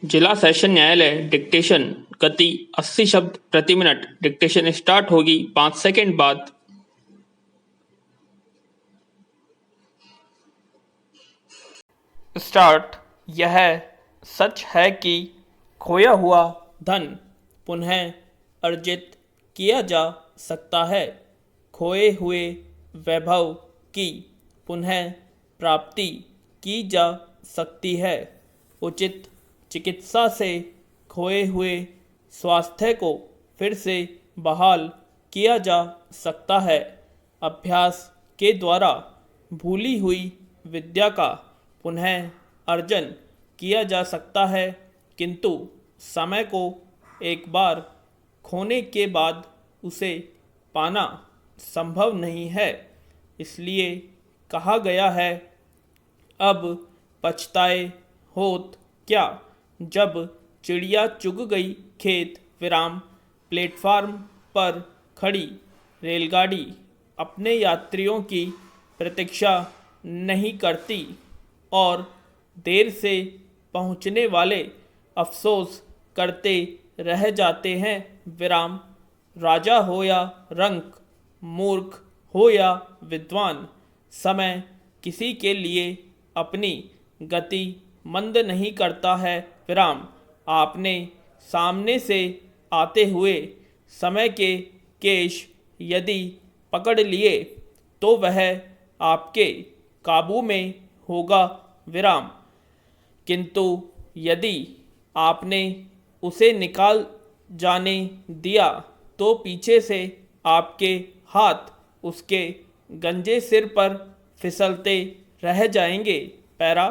जिला सेशन न्यायालय डिक्टेशन गति 80 शब्द प्रति मिनट। डिक्टेशन स्टार्ट होगी 5 सेकंड बाद। स्टार्ट। यह सच है कि खोया हुआ धन पुनः अर्जित किया जा सकता है। खोए हुए वैभव की पुनः प्राप्ति की जा सकती है। उचित चिकित्सा से खोए हुए स्वास्थ्य को फिर से बहाल किया जा सकता है। अभ्यास के द्वारा भूली हुई विद्या का पुनः अर्जन किया जा सकता है, किंतु समय को एक बार खोने के बाद उसे पाना संभव नहीं है। इसलिए कहा गया है, अब पछताए होत क्या, जब चिड़िया चुग गई खेत विराम। प्लेटफार्म पर खड़ी रेलगाड़ी अपने यात्रियों की प्रतीक्षा नहीं करती और देर से पहुंचने वाले अफसोस करते रह जाते हैं विराम। राजा हो या रंक, मूर्ख हो या विद्वान, समय किसी के लिए अपनी गति मंद नहीं करता है विराम। आपने सामने से आते हुए समय के केश यदि पकड़ लिए तो वह आपके काबू में होगा विराम, किंतु यदि आपने उसे निकाल जाने दिया तो पीछे से आपके हाथ उसके गंजे सिर पर फिसलते रह जाएंगे। पैरा।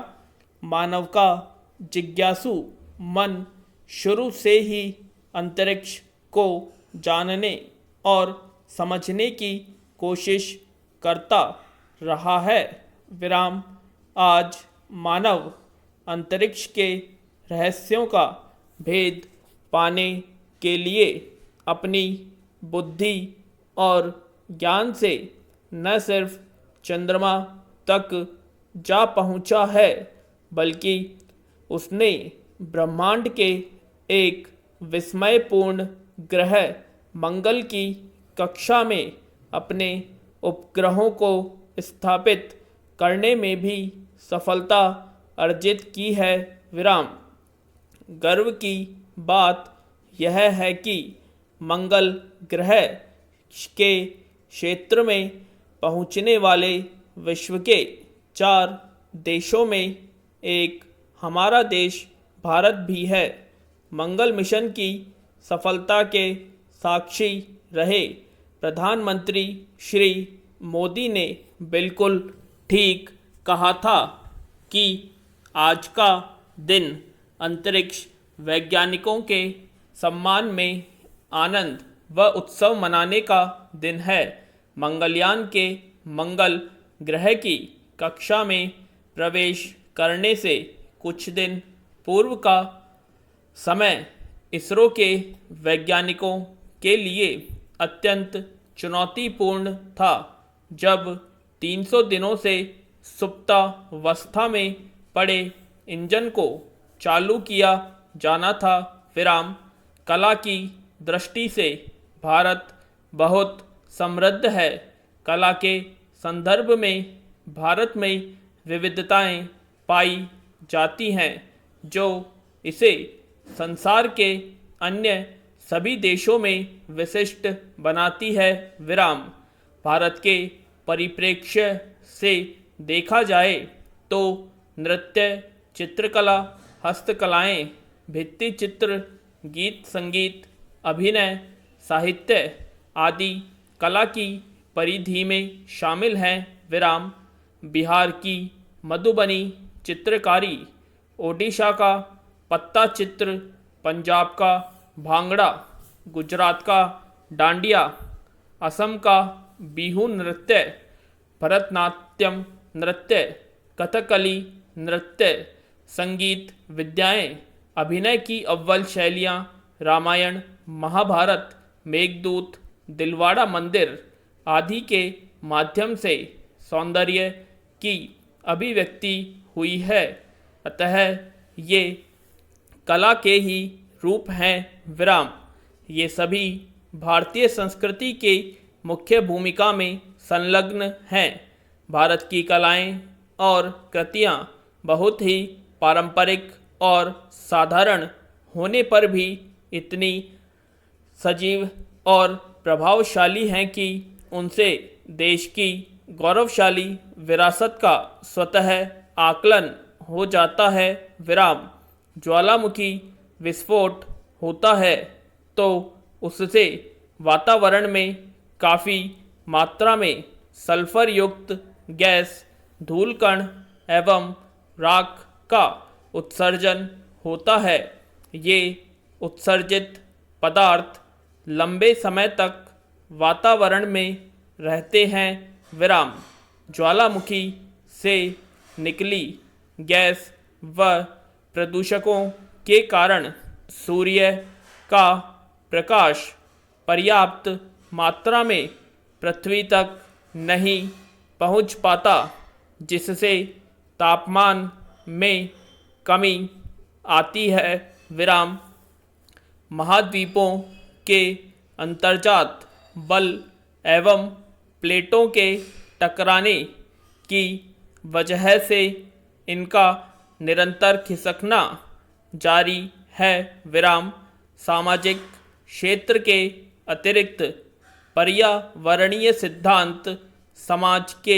मानव का जिज्ञासु मन शुरू से ही अंतरिक्ष को जानने और समझने की कोशिश करता रहा है विराम। आज मानव अंतरिक्ष के रहस्यों का भेद पाने के लिए अपनी बुद्धि और ज्ञान से न सिर्फ चंद्रमा तक जा पहुंचा है, बल्कि उसने ब्रह्मांड के एक विस्मयपूर्ण ग्रह मंगल की कक्षा में अपने उपग्रहों को स्थापित करने में भी सफलता अर्जित की है विराम। गर्व की बात यह है कि मंगल ग्रह के क्षेत्र में पहुंचने वाले विश्व के 4 देशों में एक हमारा देश भारत भी है। मंगल मिशन की सफलता के साक्षी रहे प्रधानमंत्री श्री मोदी ने बिल्कुल ठीक कहा था कि आज का दिन अंतरिक्ष वैज्ञानिकों के सम्मान में आनंद व उत्सव मनाने का दिन है। मंगलयान के मंगल ग्रह की कक्षा में प्रवेश करने से कुछ दिन पूर्व का समय इसरो के वैज्ञानिकों के लिए अत्यंत चुनौतीपूर्ण था, जब 300 दिनों से सुप्तावस्था में पड़े इंजन को चालू किया जाना था विराम। कला की दृष्टि से भारत बहुत समृद्ध है। कला के संदर्भ में भारत में विविधताएं पाई जाती हैं, जो इसे संसार के अन्य सभी देशों में विशिष्ट बनाती है विराम। भारत के परिप्रेक्ष्य से देखा जाए तो नृत्य, चित्रकला, हस्तकलाएं, भित्ति चित्र, गीत संगीत, अभिनय, साहित्य आदि कला की परिधि में शामिल हैं विराम। बिहार की मधुबनी चित्रकारी, ओडिशा का पत्ता चित्र, पंजाब का भांगड़ा, गुजरात का डांडिया, असम का बिहू नृत्य, भरतनाट्यम नृत्य, कथकली नृत्य, संगीत विद्याएं, अभिनय की अव्वल शैलियां, रामायण, महाभारत, मेघदूत, दिलवाड़ा मंदिर आदि के माध्यम से सौंदर्य की अभिव्यक्ति हुई है। अतः ये कला के ही रूप हैं विराम। ये सभी भारतीय संस्कृति के मुख्य भूमिका में संलग्न हैं। भारत की कलाएं और कृतियां बहुत ही पारंपरिक और साधारण होने पर भी इतनी सजीव और प्रभावशाली हैं कि उनसे देश की गौरवशाली विरासत का स्वतः आकलन हो जाता है। विराम ज्वालामुखी विस्फोट होता है तो उससे वातावरण में काफ़ी मात्रा में सल्फर युक्त गैस, धूलकण एवं राख का उत्सर्जन होता है। ये उत्सर्जित पदार्थ लंबे समय तक वातावरण में रहते हैं। विराम ज्वालामुखी से निकली गैस व प्रदूषकों के कारण सूर्य का प्रकाश पर्याप्त मात्रा में पृथ्वी तक नहीं पहुंच पाता, जिससे तापमान में कमी आती है। विराम महाद्वीपों के अंतर्जात बल एवं प्लेटों के टकराने की वजह से इनका निरंतर खिसकना जारी है। विराम सामाजिक क्षेत्र के अतिरिक्त पर्यावरणीय सिद्धांत समाज के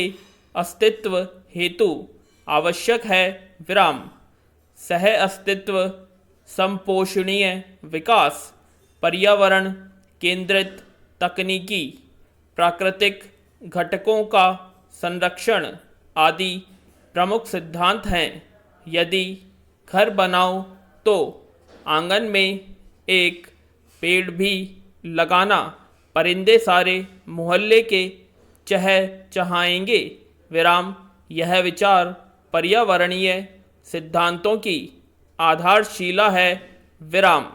अस्तित्व हेतु आवश्यक है। विराम सह अस्तित्व, संपोषणीय विकास, पर्यावरण केंद्रित तकनीकी, प्राकृतिक घटकों का संरक्षण आदि प्रमुख सिद्धांत हैं। यदि घर बनाओ तो आंगन में एक पेड़ भी लगाना, परिंदे सारे मोहल्ले के चहचहाएंगे। विराम यह विचार पर्यावरणीय सिद्धांतों की आधारशिला है। विराम।